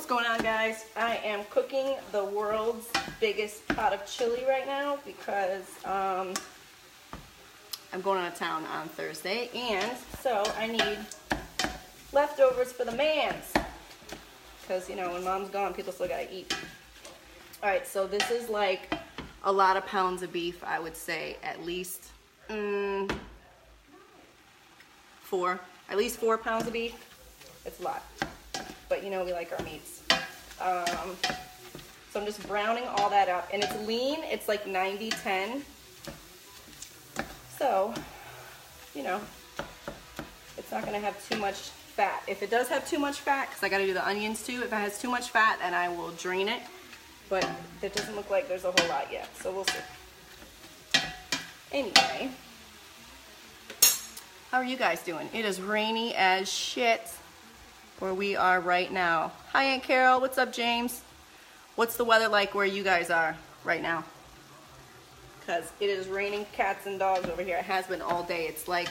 What's going on, guys? I am cooking the world's biggest pot of chili right now because I'm going out of town on Thursday, and so I need leftovers for the mans because, you know, when mom's gone, people still gotta eat. All right, so this is like a lot of pounds of beef. I would say at least 4 pounds of beef. It's a lot, but you know we like our meats. So I'm just browning all that up, and it's lean. It's like 90-10. So, you know, it's not gonna have too much fat. If it does have too much fat, because I gotta do the onions too, if it has too much fat, then I will drain it. But it doesn't look like there's a whole lot yet, so we'll see. Anyway, how are you guys doing? It is rainy as shit where we are right now. Hi, Aunt Carol. What's up, James? What's the weather like where you guys are right now? Because it is raining cats and dogs over here. It has been all day. It's like,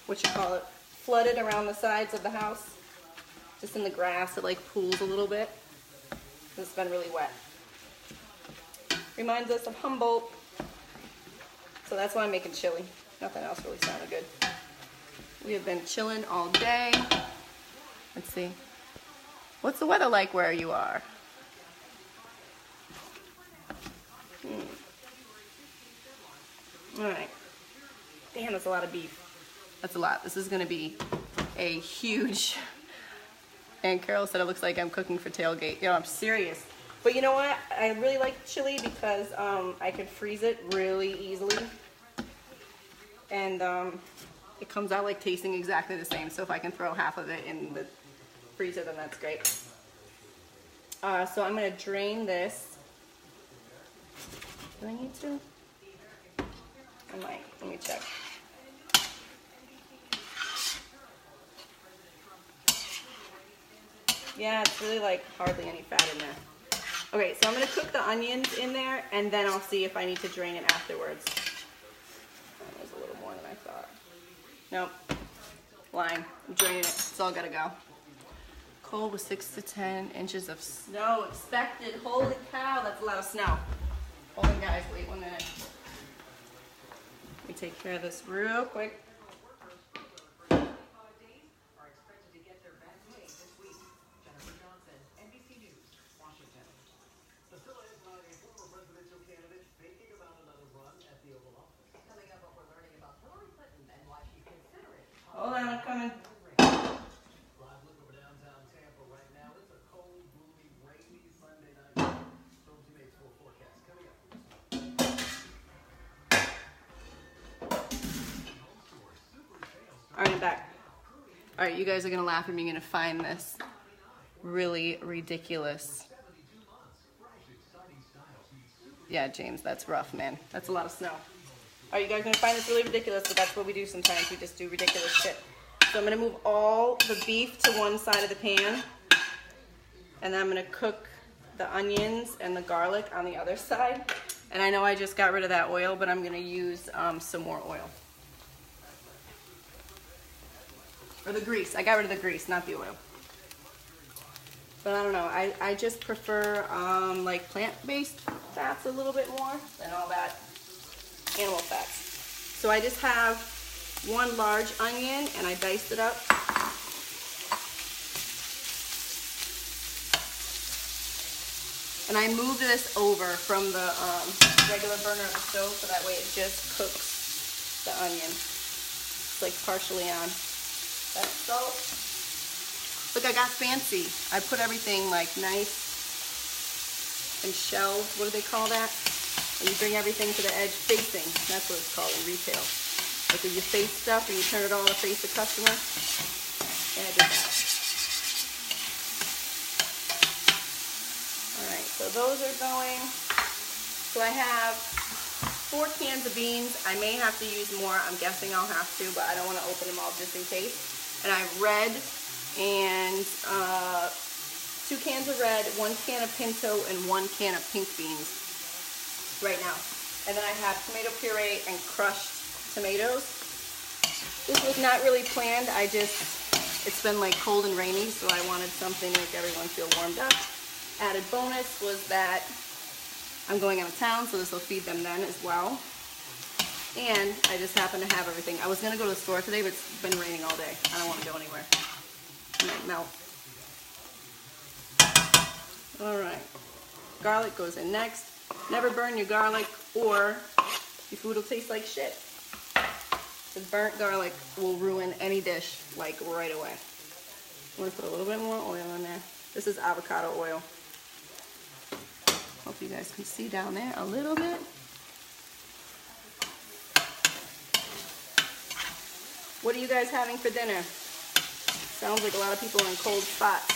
flooded around the sides of the house. Just in the grass, it like pools a little bit. It's been really wet. Reminds us of Humboldt. So that's why I'm making chili. Nothing else really sounded good. We have been chilling all day. Let's see. What's the weather like where you are? All right. Damn, that's a lot of beef. That's a lot. This is going to be a huge... And Carol said it looks like I'm cooking for tailgate. You know, I'm serious. But you know what? I really like chili because I can freeze it really easily. And it comes out like tasting exactly the same. So if I can throw half of it in the freezer, then that's great. So I'm going to drain this. Do I need to? I might. Let me check. Yeah, it's really like hardly any fat in there. Okay, so I'm going to cook the onions in there, and then I'll see if I need to drain it afterwards. There's a little more than I thought. Nope. Lying. I'm draining it. It's all got to go. Cold with 6 to 10 inches of snow expected. Holy cow, that's a lot of snow. Hold on, guys. Wait 1 minute. Let me take care of this real quick. Hold on, I'm coming. All right, I'm back. All right, you guys are gonna laugh at me. You're gonna find this really ridiculous. Yeah, James, that's rough, man. That's a lot of snow. Are you guys gonna find this really ridiculous? But that's what we do sometimes. We just do ridiculous shit. So I'm gonna move all the beef to one side of the pan, and then I'm gonna cook the onions and the garlic on the other side. And I know I just got rid of that oil, but I'm gonna use some more oil. Or the grease. I got rid of the grease, not the oil. But I don't know. I just prefer like plant-based fats a little bit more than all that animal fats. So I just have 1 large onion, and I diced it up. And I moved this over from the regular burner of the stove, so that way it just cooks the onion. It's like partially on. That's salt. Look, I got fancy. I put everything like nice and shelved. What do they call that? And you bring everything to the edge facing. That's what it's called in retail. Like when you face stuff and you turn it all to face the customer. And I did that. Alright, so those are going. So I have 4 cans of beans. I may have to use more. I'm guessing I'll have to, but I don't want to open them all just in case. And I have red and 2 cans of red, 1 can of pinto, and 1 can of pink beans right now. And then I have tomato puree and crushed tomatoes. This was not really planned. It's been like cold and rainy, so I wanted something to make everyone feel warmed up. Added bonus was that I'm going out of town, so this will feed them then as well. And I just happen to have everything. I was gonna go to the store today, but it's been raining all day. I don't want to go anywhere. It might melt. All right, garlic goes in next. Never burn your garlic or your food will taste like shit. The burnt garlic will ruin any dish like right away. I'm gonna put a little bit more oil in there. This is avocado oil. Hope you guys can see down there a little bit. What are you guys having for dinner? Sounds like a lot of people are in cold spots.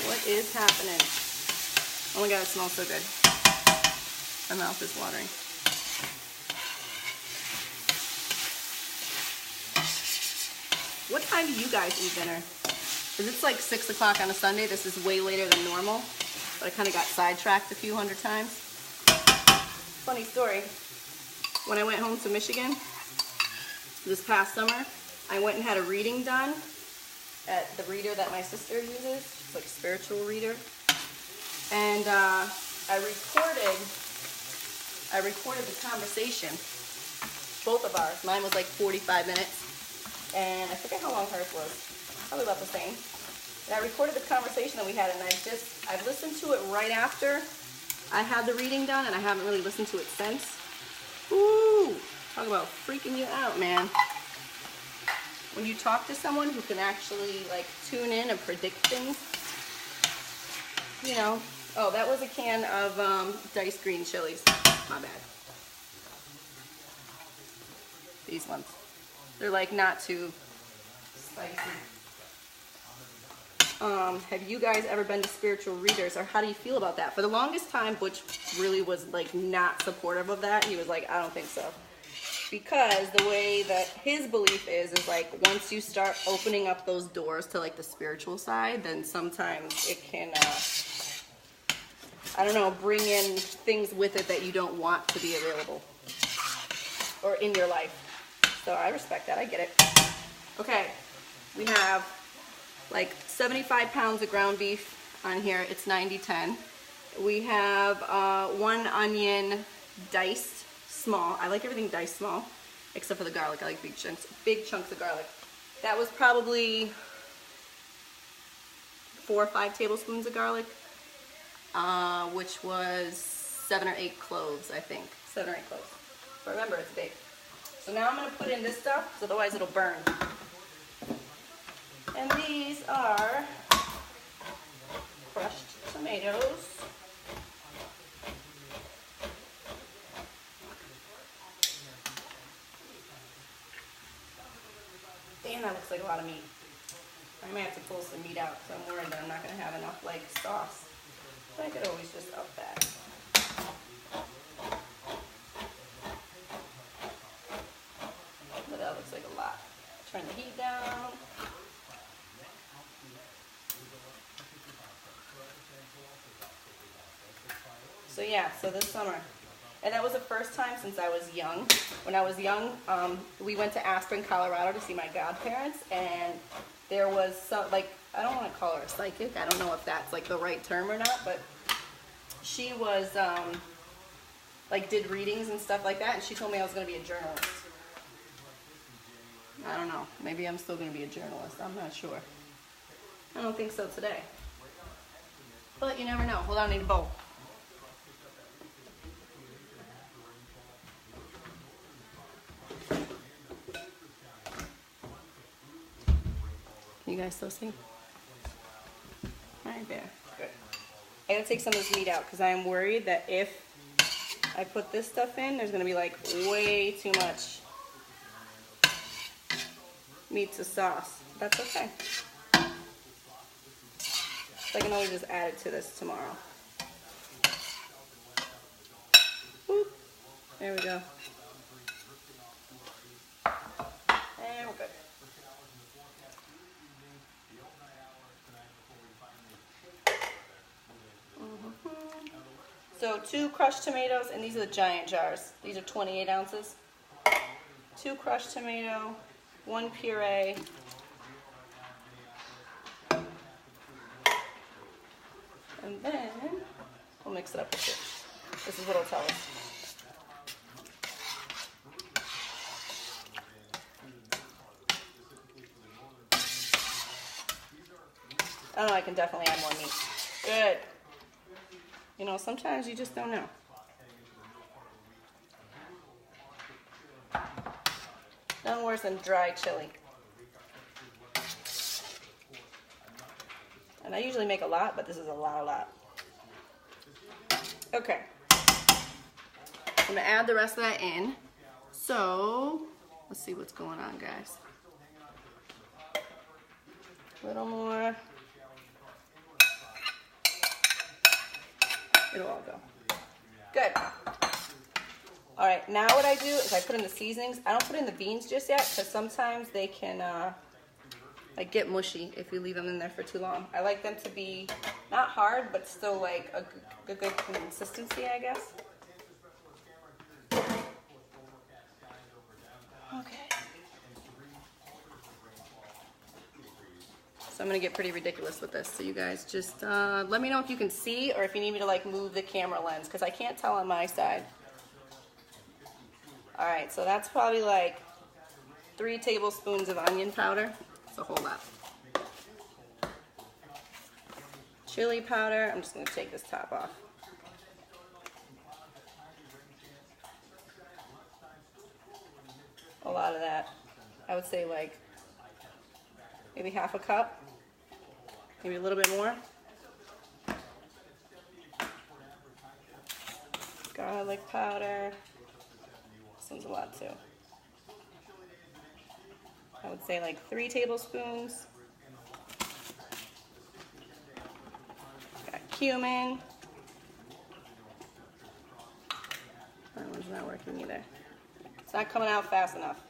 What is happening? Oh my God, it smells so good. My mouth is watering. What time do you guys eat dinner? Because it's like 6 o'clock on a Sunday. This is way later than normal, but I kind of got sidetracked a few hundred times. Funny story. When I went home to Michigan this past summer, I went and had a reading done at the reader that my sister uses. It's like a spiritual reader. And I recorded the conversation, both of ours. Mine was like 45 minutes, and I forget how long hers was, probably about the same. And I recorded the conversation that we had, and I've listened to it right after I had the reading done, and I haven't really listened to it since. Ooh, talk about freaking you out, man. When you talk to someone who can actually like tune in and predict things, you know. Oh, that was a can of diced green chilies. My bad. These ones. They're like not too spicy. Have you guys ever been to spiritual readers, or how do you feel about that? For the longest time, Butch really was like not supportive of that. He was like, I don't think so. Because the way that his belief is like once you start opening up those doors to like the spiritual side, then sometimes it can, I don't know, bring in things with it that you don't want to be available or in your life. So I respect that, I get it. Okay, we have like 75 pounds of ground beef on here. It's 90-10. We have 1 onion diced small. I like everything diced small, except for the garlic. I like big chunks of garlic. That was probably 4 or 5 tablespoons of garlic, which was 7 or 8 cloves, I think. 7 or 8 cloves. But remember, it's big. So now I'm going to put in this stuff, because otherwise it'll burn. And these are crushed tomatoes. Damn, that looks like a lot of meat. I might have to pull some meat out, because I'm worried that I'm not going to have enough like sauce. But I could always just up that. But that looks like a lot. Turn the heat down. So yeah, so this summer. And that was the first time since I was young. When I was young, we went to Aspen, Colorado to see my godparents, and there was some, like, I don't want to call her a psychic. I don't know if that's like the right term or not, but she was, like, did readings and stuff like that, and she told me I was going to be a journalist. I don't know. Maybe I'm still going to be a journalist. I'm not sure. I don't think so today. But you never know. Hold on, I need a bowl. Can you guys still see? Alright, there. Good. I gotta take some of this meat out because I am worried that if I put this stuff in, there's gonna be like way too much meat to sauce. That's okay. So I can always just add it to this tomorrow. Whoop. There we go. And we're good. So 2 crushed tomatoes, and these are the giant jars. These are 28 ounces. 2 crushed tomato, 1 puree, And then we'll mix it up with it. This is what it'll tell us. Oh, I can definitely add more meat. Good. You know, sometimes you just don't know. Nothing worse than dry chili. And I usually make a lot, but this is a lot. Okay. I'm gonna add the rest of that in. So, let's see what's going on, guys. A little more. It'll all go. Good. All right, now what I do is I put in the seasonings. I don't put in the beans just yet because sometimes they can like get mushy if you leave them in there for too long. I like them to be not hard, but still like a good consistency, I guess. Okay. So I'm gonna get pretty ridiculous with this. So you guys just let me know if you can see or if you need me to like move the camera lens because I can't tell on my side. All right, so that's probably like 3 tablespoons of onion powder. It's a whole lot. Chili powder. I'm just gonna take this top off. A lot of that. I would say like maybe half a cup. Maybe a little bit more. Garlic powder. This one's a lot too. I would say like 3 tablespoons. Got cumin. That one's not working either. It's not coming out fast enough.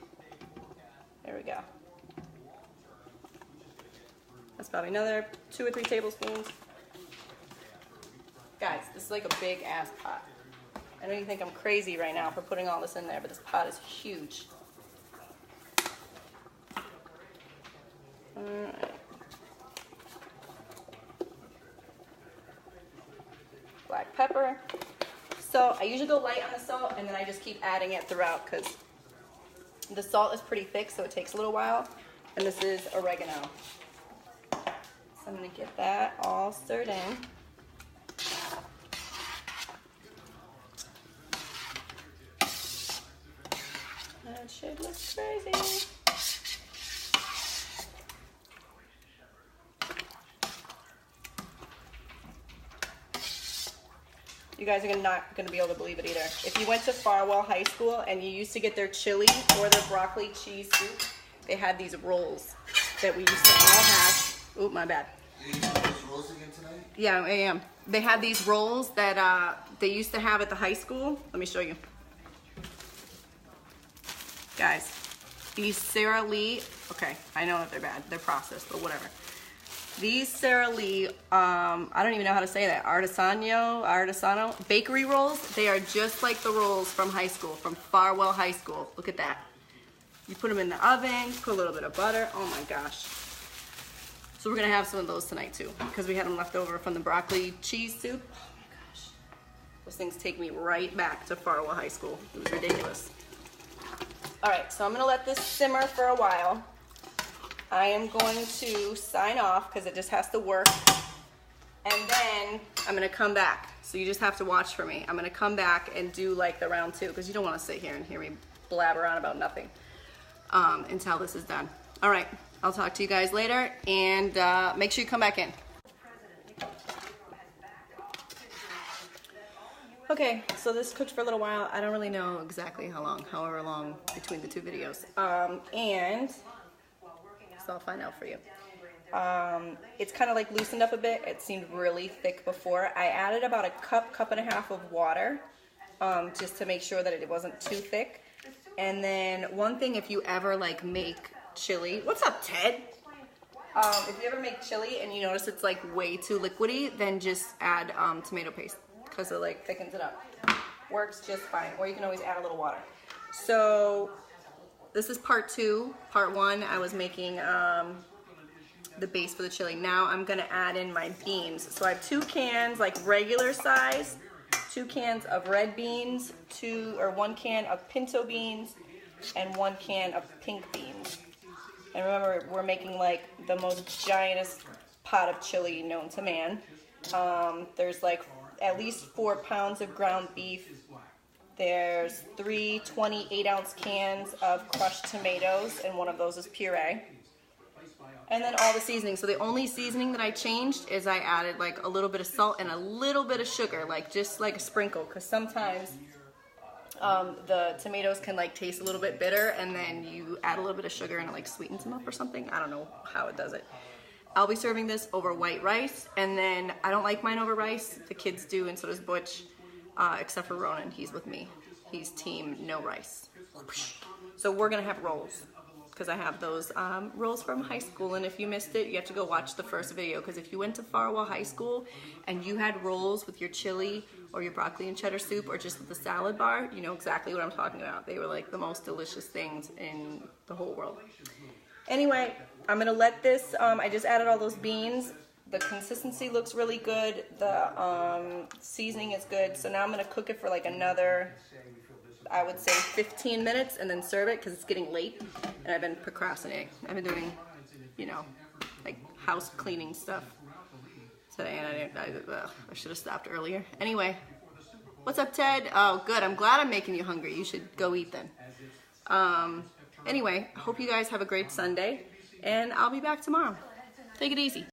There we go. That's probably another 2 or 3 tablespoons. Guys, this is like a big ass pot. I know you think I'm crazy right now for putting all this in there, but this pot is huge. All right. Black pepper. So I usually go light on the salt and then I just keep adding it throughout because the salt is pretty thick, so it takes a little while. And this is oregano. So I'm gonna get that all stirred in. That should look crazy. You guys are not going to be able to believe it either. If you went to Farwell High School and you used to get their chili or their broccoli cheese soup, they had these rolls that we used to all have. Oop, my bad. Are you eating those rolls again tonight? Yeah, I am. They had these rolls that they used to have at the high school. Let me show you. Guys, these Sara Lee, okay, I know that they're bad. They're processed, but whatever. These Sara Lee, I don't even know how to say that, artisano bakery rolls. They are just like the rolls from high school, from Farwell High School. Look at that. You put them in the oven, put a little bit of butter. Oh my gosh. So we're gonna have some of those tonight too, because we had them left over from the broccoli cheese soup. Oh my gosh. Those things take me right back to Farwell High School. It was ridiculous. All right, so I'm gonna let this simmer for a while. I am going to sign off because it just has to work. And then I'm gonna come back. So you just have to watch for me. I'm gonna come back and do like the round 2 because you don't wanna sit here and hear me blabber on about nothing until this is done. All right, I'll talk to you guys later and make sure you come back in. Okay, so this cooked for a little while. I don't really know exactly how long, however long between the 2 videos. So I'll find out for you. It's kind of like loosened up a bit. It seemed really thick before. I added about a cup and a half of water just to make sure that it wasn't too thick. And then one thing, if you ever like make chili, what's up, Ted? If you ever make chili and you notice it's like way too liquidy, then just add tomato paste because it like thickens it up. Works just fine. Or you can always add a little water. So this is part 2. Part 1, I was making the base for the chili. Now I'm gonna add in my beans. So I have 2 cans, like regular size, 2 cans of red beans, 1 can of pinto beans, and 1 can of pink beans. And remember, we're making like the most giantest pot of chili known to man. There's like at least 4 pounds of ground beef. There's 3 28-ounce cans of crushed tomatoes, and one of those is puree. And then all the seasoning. So the only seasoning that I changed is I added like a little bit of salt and a little bit of sugar, like just like a sprinkle, because sometimes the tomatoes can like taste a little bit bitter, and then you add a little bit of sugar and it like sweetens them up or something. I don't know how it does it. I'll be serving this over white rice, and then I don't like mine over rice. The kids do, and so does Butch, except for Ronan. He's with me. He's team no rice. So we're gonna have rolls, because I have those rolls from high school, and if you missed it, you have to go watch the first video, because if you went to Farwell High School and you had rolls with your chili or your broccoli and cheddar soup or just with the salad bar, you know exactly what I'm talking about. They were like the most delicious things in the whole world. Anyway, I'm gonna let this, I just added all those beans. The consistency looks really good. The seasoning is good. So now I'm gonna cook it for like another, I would say 15 minutes, and then serve it, because it's getting late and I've been procrastinating. I've been doing, you know, like house cleaning stuff today, and I should have stopped earlier. Anyway, what's up, Ted? Oh, good. I'm glad I'm making you hungry. You should go eat then. Anyway, I hope you guys have a great Sunday, and I'll be back tomorrow. Take it easy.